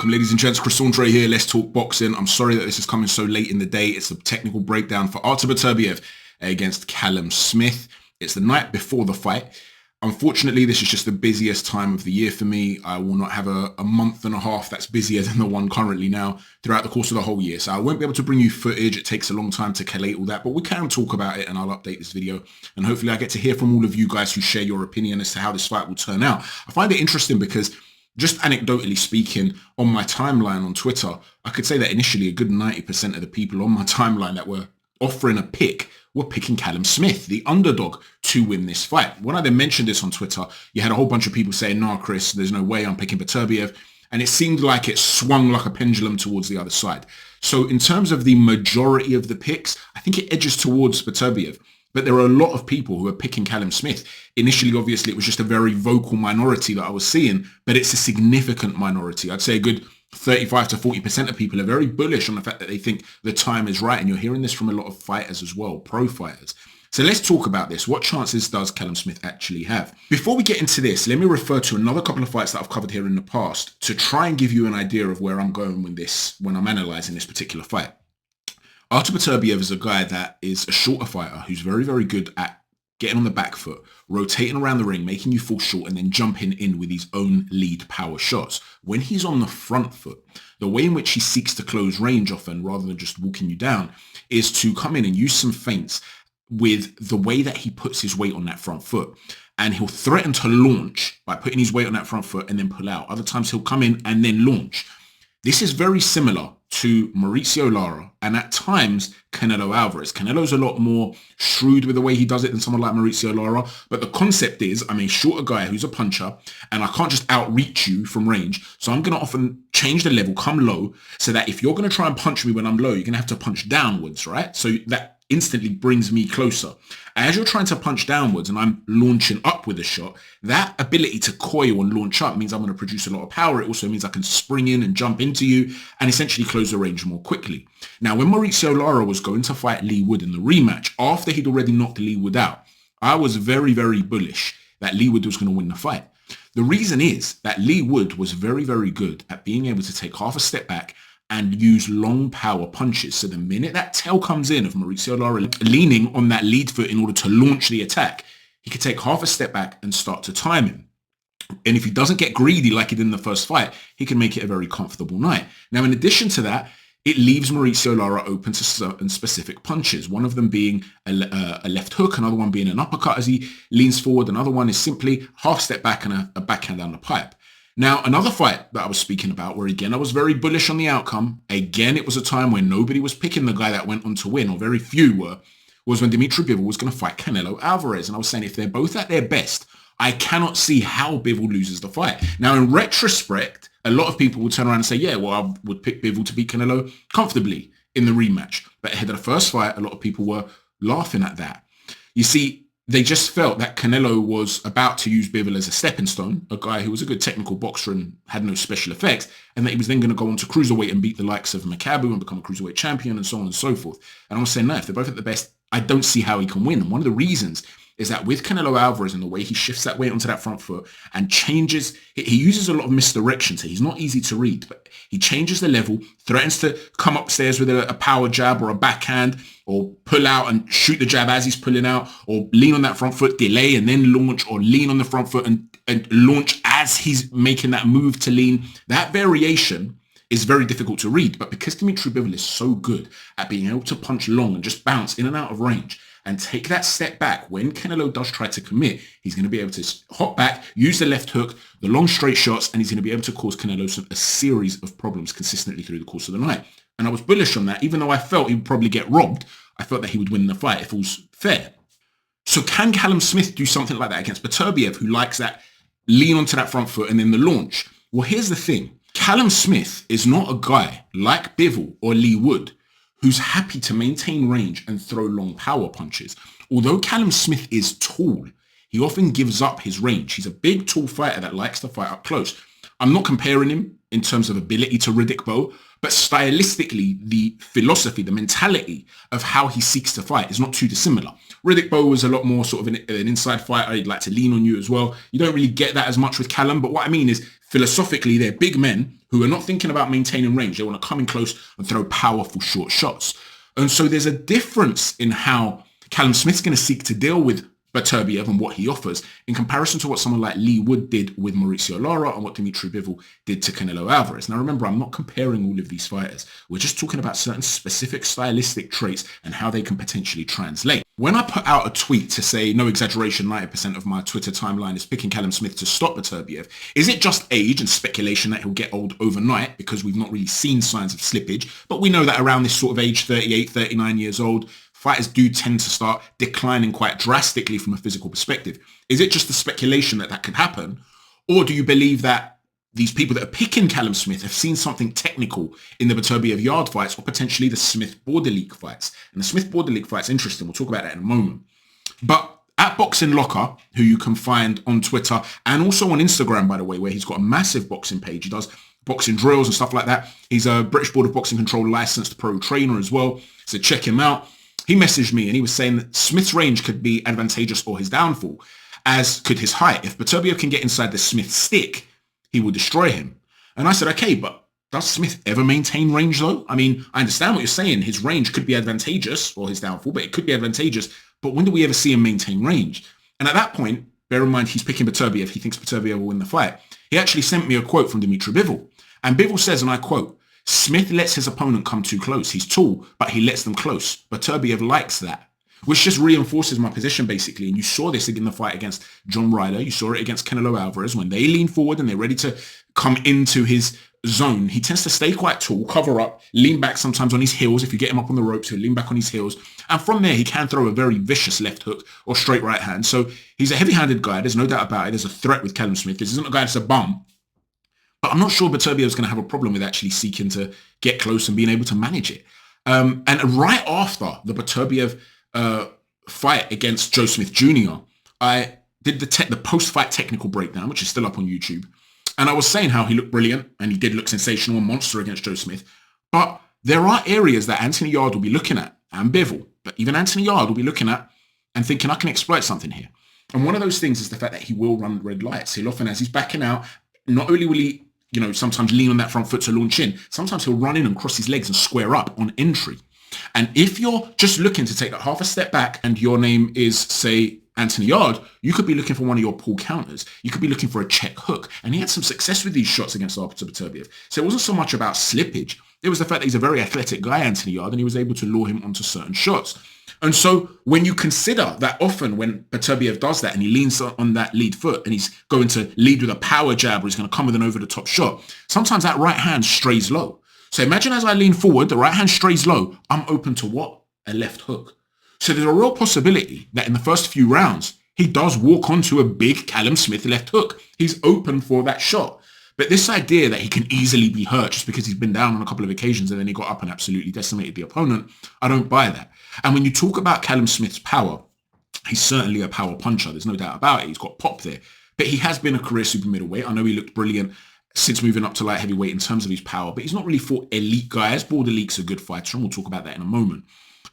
Welcome, ladies and gents. Chris Andre here. Let's talk boxing. I'm sorry that this is coming so late in the day. It's a technical breakdown for Artur Beterbiev against Callum Smith. It's the night before the fight. Unfortunately, this is just the busiest time of the year for me. I will not have a month and a half that's busier than the one currently now throughout the course of the whole year. So I won't be able to bring you footage. It takes a long time to collate all that, but we can talk about it and I'll update this video. And hopefully I get to hear from all of you guys who share your opinion as to how this fight will turn out. I find it interesting because just anecdotally speaking, on my timeline on Twitter, I could say that initially a good 90% of the people on my timeline that were offering a pick were picking Callum Smith, the underdog, to win this fight. When I then mentioned this on Twitter, you had a whole bunch of people saying, "No, Chris, there's no way I'm picking Beterbiev." And it seemed like it swung like a pendulum towards the other side. So in terms of the majority of the picks, I think it edges towards Beterbiev. But there are a lot of people who are picking Callum Smith. Initially, obviously, it was just a very vocal minority that I was seeing, but it's a significant minority. I'd say a good 35 to 40% of people are very bullish on the fact that they think the time is right. And you're hearing this from a lot of fighters as well, pro fighters. So let's talk about this. What chances does Callum Smith actually have? Before we get into this, let me refer to another couple of fights that I've covered here in the past to try and give you an idea of where I'm going with this when I'm analysing this particular fight. Artur Beterbiev is a guy that is a shorter fighter who's very, very good at getting on the back foot, rotating around the ring, making you fall short, and then jumping in with his own lead power shots. When he's on the front foot, the way in which he seeks to close range often, rather than just walking you down, is to come in and use some feints with the way that he puts his weight on that front foot. And he'll threaten to launch by putting his weight on that front foot and then pull out. Other times he'll come in and then launch. This is very similar to Mauricio Lara and at times Canelo Alvarez. Canelo's a lot more shrewd with the way he does it than someone like Mauricio Lara. But the concept is I'm a shorter guy who's a puncher and I can't just outreach you from range. So I'm going to often change the level, come low, so that if you're going to try and punch me when I'm low, you're going to have to punch downwards, right? So that instantly brings me closer. As you're trying to punch downwards and I'm launching up with a shot, that ability to coil and launch up means I'm going to produce a lot of power. It also means I can spring in and jump into you and essentially close the range more quickly. Now, when Mauricio Lara was going to fight Leigh Wood in the rematch, after he'd already knocked Leigh Wood out, I was very, very bullish that Leigh Wood was going to win the fight. The reason is that Leigh Wood was very, very good at being able to take half a step back and use long power punches. So the minute that tail comes in of Mauricio Lara leaning on that lead foot in order to launch the attack, he could take half a step back and start to time him. And if he doesn't get greedy like he did in the first fight, he can make it a very comfortable night. Now, in addition to that, it leaves Mauricio Lara open to certain specific punches, one of them being a left hook, another one being an uppercut as he leans forward, another one is simply half step back and a backhand down the pipe. Now, another fight that I was speaking about where, again, I was very bullish on the outcome. Again, it was a time when nobody was picking the guy that went on to win, or very few were, was when Bivol was going to fight Canelo Alvarez. And I was saying, if they're both at their best, I cannot see how Bivol loses the fight. Now, in retrospect, a lot of people would turn around and say, yeah, well, I would pick Bivol to beat Canelo comfortably in the rematch. But ahead of the first fight, a lot of people were laughing at that. You see, they just felt that Canelo was about to use Bivol as a stepping stone, a guy who was a good technical boxer and had no special effects, and that he was then going to go on to cruiserweight and beat the likes of Makabu and become a cruiserweight champion and so on and so forth. And I was saying, no, if they're both at the best, I don't see how he can win. And one of the reasons is that with Canelo Alvarez and the way he shifts that weight onto that front foot and changes, he uses a lot of misdirection. So he's not easy to read, but he changes the level, threatens to come upstairs with a power jab or a backhand, or pull out and shoot the jab as he's pulling out, or lean on that front foot, delay and then launch, or lean on the front foot and launch as he's making that move to lean. That variation is very difficult to read, but because Dimitri Bivol is so good at being able to punch long and just bounce in and out of range and take that step back, when Canelo does try to commit, he's going to be able to hop back, use the left hook, the long straight shots, and he's going to be able to cause Canelo a series of problems consistently through the course of the night. And I was bullish on that, even though I felt he would probably get robbed. I felt that he would win the fight if it was fair. So can Callum Smith do something like that against Beterbiev, who likes that lean onto that front foot and then the launch? Well, here's the thing. Callum Smith is not a guy like Bivol or Leigh Wood who's happy to maintain range and throw long power punches. Although Callum Smith is tall, he often gives up his range. He's a big, tall fighter that likes to fight up close. I'm not comparing him in terms of ability to Riddick Bowe, but stylistically, the philosophy, the mentality of how he seeks to fight is not too dissimilar. Riddick Bowe was a lot more sort of an inside fighter. He'd like to lean on you as well. You don't really get that as much with Callum, but what I mean is Philosophically, they're big men who are not thinking about maintaining range. They want to come in close and throw powerful short shots. And so there's a difference in how Callum Smith's going to seek to deal with Beterbiev and what he offers in comparison to what someone like Lee Wood did with Mauricio Lara and what Dimitri Bivol did to Canelo Alvarez. Now remember, I'm not comparing all of these fighters. We're just talking about certain specific stylistic traits and how they can potentially translate. When I put out a tweet to say, no exaggeration, 90% of my Twitter timeline is picking Callum Smith to stop Beterbiev, is it just age and speculation that he'll get old overnight because we've not really seen signs of slippage? But we know that around this sort of age, 38, 39 years old, fighters do tend to start declining quite drastically from a physical perspective. Is it just the speculation that that could happen? Or do you believe that these people that are picking Callum Smith have seen something technical in the Beterbiev yard fights or potentially the Smith Border League fights? And the Smith Border League fight's interesting. We'll talk about that in a moment. But at Boxing Locker, who you can find on Twitter and also on Instagram, by the way, where he's got a massive boxing page. He does boxing drills and stuff like that. He's a British Board of Boxing Control licensed pro trainer as well. So check him out. He messaged me and he was saying that Smith's range could be advantageous or his downfall, as could his height. If Beterbiev can get inside the Smith stick, he will destroy him. And I said, okay, but does Smith ever maintain range though? I mean, I understand what you're saying. His range could be advantageous or his downfall, but it could be advantageous. But when do we ever see him maintain range? And at that point, bear in mind, he's picking Beterbiev. He thinks Beterbiev will win the fight. He actually sent me a quote from Dimitri Bivol. And Bivol says, and I quote, Smith lets his opponent come too close. He's tall, but he lets them close. Beterbiev likes that, which just reinforces my position, basically. And you saw this in the fight against John Ryder. You saw it against Canelo Alvarez. When they lean forward and they're ready to come into his zone, he tends to stay quite tall, cover up, lean back sometimes on his heels. If you get him up on the ropes, he'll lean back on his heels. And from there, he can throw a very vicious left hook or straight right hand. So he's a heavy-handed guy. There's no doubt about it. There's a threat with Callum Smith. This isn't a guy that's a bum. But I'm not sure Beterbiev is going to have a problem with actually seeking to get close and being able to manage it. And right after the Beterbiev fight against Joe Smith Jr., I did the post-fight technical breakdown, which is still up on YouTube. And I was saying how he looked brilliant and he did look sensational and monster against Joe Smith. But there are areas that Anthony Yarde will be looking at, and Bivol, but even Anthony Yarde will be looking at and thinking, I can exploit something here. And one of those things is the fact that he will run red lights. He'll often, as he's backing out, not only will he sometimes lean on that front foot to launch in. Sometimes he'll run in and cross his legs and square up on entry. And if you're just looking to take that half a step back and your name is, say, Anthony Yarde, you could be looking for one of your pull counters. You could be looking for a check hook. And he had some success with these shots against Artur Beterbiev. So it wasn't so much about slippage. It was the fact that he's a very athletic guy, Anthony Yarde, and he was able to lure him onto certain shots. And so when you consider that often when Beterbiev does that and he leans on that lead foot and he's going to lead with a power jab or he's going to come with an over-the-top shot, sometimes that right hand strays low. So imagine as I lean forward, the right hand strays low, I'm open to what? A left hook. So there's a real possibility that in the first few rounds, he does walk onto a big Callum Smith left hook. He's open for that shot. But this idea that he can easily be hurt just because he's been down on a couple of occasions and then he got up and absolutely decimated the opponent, I don't buy that. And when you talk about Callum Smith's power, he's certainly a power puncher. There's no doubt about it. He's got pop there. But he has been a career super middleweight. I know he looked brilliant since moving up to light heavyweight in terms of his power, but he's not really fought elite guys. Border League's a good fighter, and we'll talk about that in a moment.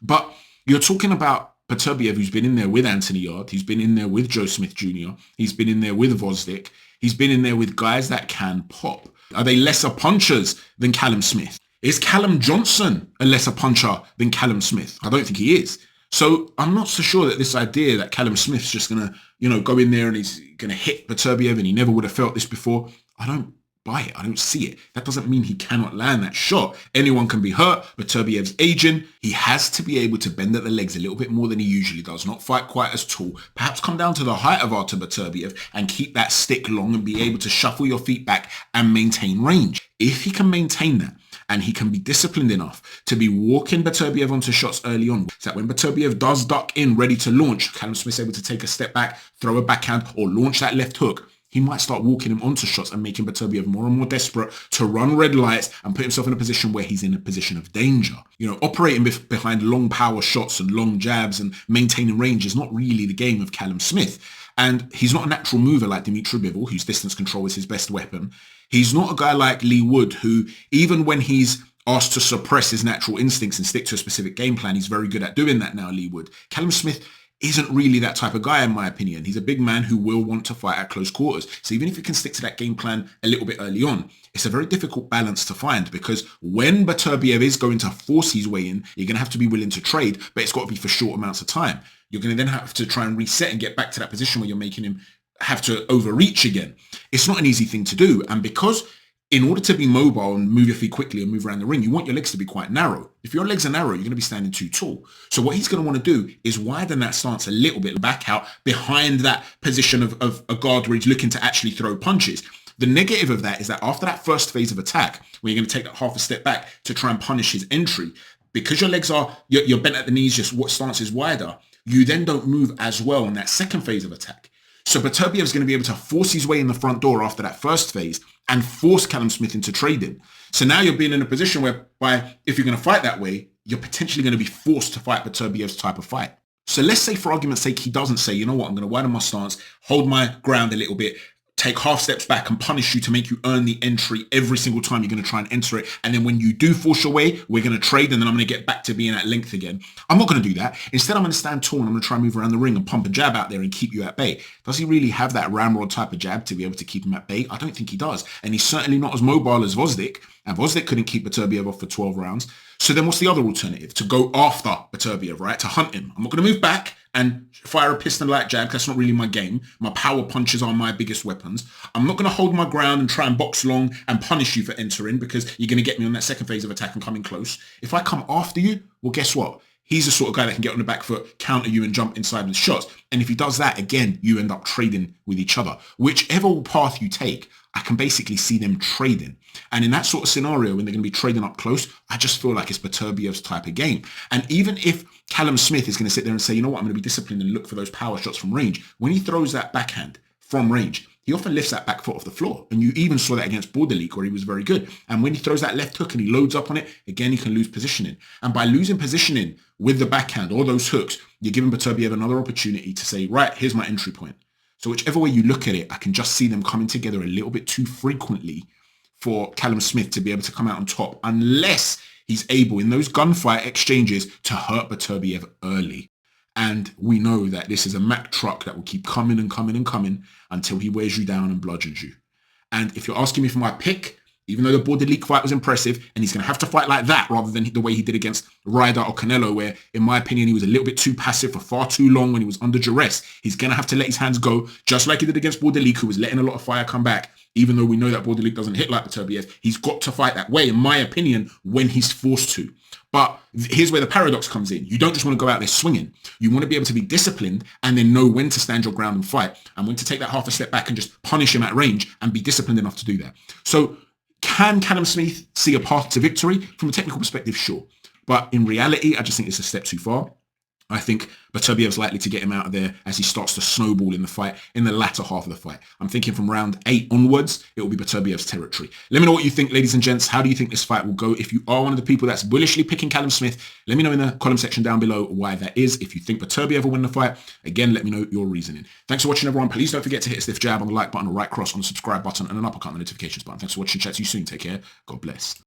But you're talking about Beterbiev, who's been in there with Anthony Yarde. He's been in there with Joe Smith Jr. He's been in there with Vosdick. He's been in there with guys that can pop. Are they lesser punchers than Callum Smith? Is Callum Johnson a lesser puncher than Callum Smith? I don't think he is. So I'm not so sure that this idea that Callum Smith's just going to, go in there and he's going to hit Beterbiev and he never would have felt this before, I don't buy it. I don't see it. That doesn't mean he cannot land that shot. Anyone can be hurt. Beterbiev's aging. He has to be able to bend at the legs a little bit more than he usually does, not fight quite as tall, perhaps come down to the height of Artur Beterbiev and keep that stick long and be able to shuffle your feet back and maintain range. If he can maintain that, and he can be disciplined enough to be walking Beterbiev onto shots early on, so that when Beterbiev does duck in, ready to launch, Callum Smith's able to take a step back, throw a backhand, or launch that left hook, he might start walking him onto shots and making Beterbiev more and more desperate to run red lights and put himself in a position where he's in a position of danger. Operating behind long power shots and long jabs and maintaining range is not really the game of Callum Smith. And he's not a natural mover like Dimitri Bivol, whose distance control is his best weapon. He's not a guy like Lee Wood, who, even when he's asked to suppress his natural instincts and stick to a specific game plan, he's very good at doing that now, Lee Wood. Callum Smith isn't really that type of guy, in my opinion. He's a big man who will want to fight at close quarters. So even if you can stick to that game plan a little bit early on, it's a very difficult balance to find, because when Beterbiev is going to force his way in, you're going to have to be willing to trade, but it's got to be for short amounts of time. You're going to then have to try and reset and get back to that position where you're making him have to overreach again. It's not an easy thing to do. And because in order to be mobile and move your feet quickly and move around the ring, you want your legs to be quite narrow. If your legs are narrow, you're going to be standing too tall. So what he's going to want to do is widen that stance a little bit, back out behind that position of a guard where he's looking to actually throw punches. The negative of that is that after that first phase of attack, where you're going to take that half a step back to try and punish his entry, because your legs are, you're bent at the knees, just what stance is wider, you then don't move as well in that second phase of attack. So Beterbiev is going to be able to force his way in the front door after that first phase and force Callum Smith into trading. So now you're being in a position whereby if you're going to fight that way, you're potentially going to be forced to fight Beterbiev's type of fight. So let's say, for argument's sake, he doesn't say, you know what, I'm going to widen my stance, hold my ground a little bit, take half steps back and punish you to make you earn the entry every single time you're going to try and enter it. And then when you do force your way, we're going to trade, and then I'm going to get back to being at length again. I'm not going to do that. Instead, I'm going to stand tall and I'm going to try and move around the ring and pump a jab out there and keep you at bay. Does he really have that ramrod type of jab to be able to keep him at bay? I don't think he does. And he's certainly not as mobile as Gvozdyk. And Gvozdyk couldn't keep Beterbiev off for 12 rounds. So then what's the other alternative? To go after Beterbiev, right? To hunt him. I'm not going to move back and fire a piston-like jab. That's not really my game. My power punches are my biggest weapons. I'm not going to hold my ground and try and box long and punish you for entering, because you're going to get me on that second phase of attack and coming close. If I come after you, well, guess what? He's the sort of guy that can get on the back foot, counter you and jump inside with shots. And if he does that, again, you end up trading with each other. Whichever path you take, I can basically see them trading. And in that sort of scenario, when they're going to be trading up close, I just feel like it's Beterbiev's type of game. And even if Callum Smith is going to sit there and say, you know what, I'm going to be disciplined and look for those power shots from range, when he throws that backhand from range, he often lifts that back foot off the floor. And you even saw that against Borderleek, where he was very good. And when he throws that left hook and he loads up on it, again, he can lose positioning. And by losing positioning with the backhand or those hooks, you're giving Beterbiev another opportunity to say, right, here's my entry point. So whichever way you look at it, I can just see them coming together a little bit too frequently for Callum Smith to be able to come out on top, unless he's able in those gunfight exchanges to hurt Beterbiev early. And we know that this is a Mack truck that will keep coming and coming and coming until he wears you down and bludgeons you. And if you're asking me for my pick, even though the Borderleek fight was impressive, and he's going to have to fight like that rather than the way he did against Ryder or Canelo, where, in my opinion, he was a little bit too passive for far too long when he was under duress. He's going to have to let his hands go, just like he did against Borderleek, who was letting a lot of fire come back. Even though we know that Borderleek doesn't hit like Beterbiev, he's got to fight that way, in my opinion, when he's forced to. But here's where the paradox comes in. You don't just want to go out there swinging. You want to be able to be disciplined and then know when to stand your ground and fight, and when to take that half a step back and just punish him at range and be disciplined enough to do that. So can Callum Smith see a path to victory? From a technical perspective, sure. But in reality, I just think it's a step too far. I think Beterbiev's likely to get him out of there as he starts to snowball in the fight, in the latter half of the fight. I'm thinking from round 8 onwards, it will be Beterbiev's territory. Let me know what you think, ladies and gents. How do you think this fight will go? If you are one of the people that's bullishly picking Callum Smith, let me know in the comment section down below why that is. If you think Beterbiev will win the fight, again, let me know your reasoning. Thanks for watching, everyone. Please don't forget to hit a stiff jab on the like button, a right cross on the subscribe button, and an uppercut on the notifications button. Thanks for watching, chat. See you soon. Take care. God bless.